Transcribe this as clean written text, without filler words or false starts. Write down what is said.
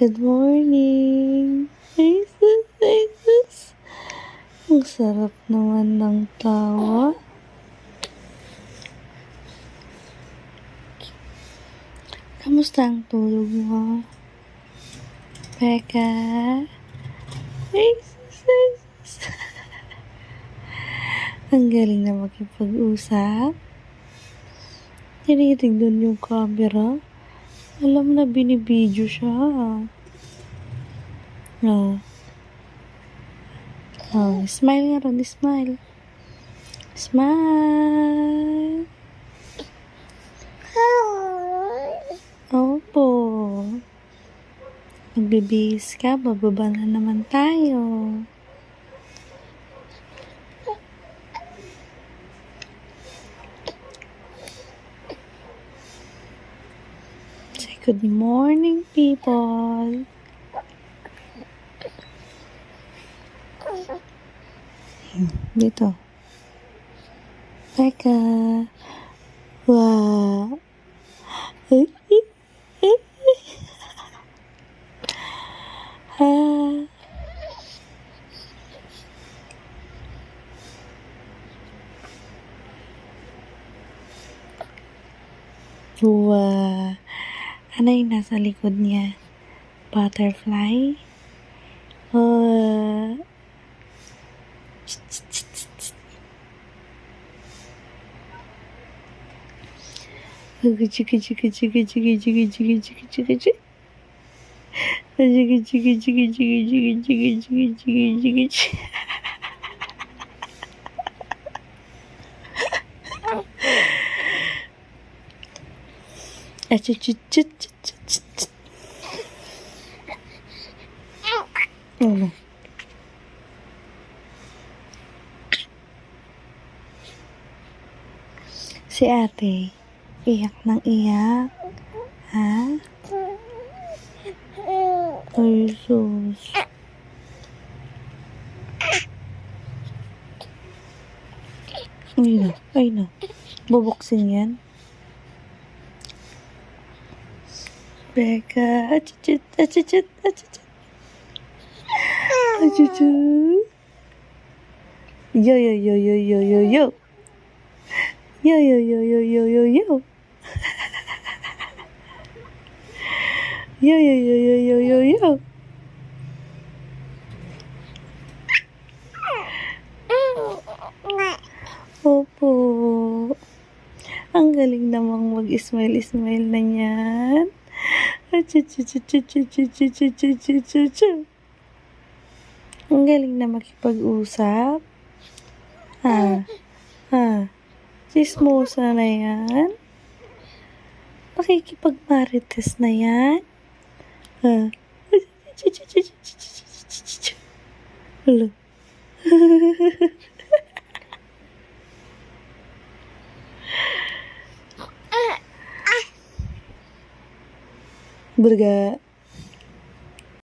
Good morning. Ay, sus, ay, sus. Ang sarap naman ng tawa. Kamusta ang tulog mo? Peka? Ay, sus, ay, sus. Ang galing na makipag-usap. Tinitignan yung camera. Alam na binibidyo siya. Oh. Oh, smile nga ron, smile. Smile. Opo. Magbibihis ka, bababa na naman tayo. Say good morning, people. Dito. Peka. Wow. Ha. Wow. Ano yung nasa likod niya? Butterfly? Oh. Chiki chiki chiki chiki chiki chiki chiki chiki chiki. Chiki chiki chiki chiki chiki chiki chiki chiki chiki. Si ate, iyak ng iyak. Ha? Ay, sus. Ay na. Bubuksin yan. Beka, achichit, achichit, achichit. Achichit. Yo, yo, yo, yo, yo, yo, yo. Yo, yo, yo, yo, yo, yo, yo. Yo, yo, yo, yo, yo, yo, yo. Opo. Ang galing namang mag-smile-smile na yan. Ang galing na makipag-usap. Ha? Chismosa na yan. Pakikipag-marites na yan. Ha? Hello. Berga.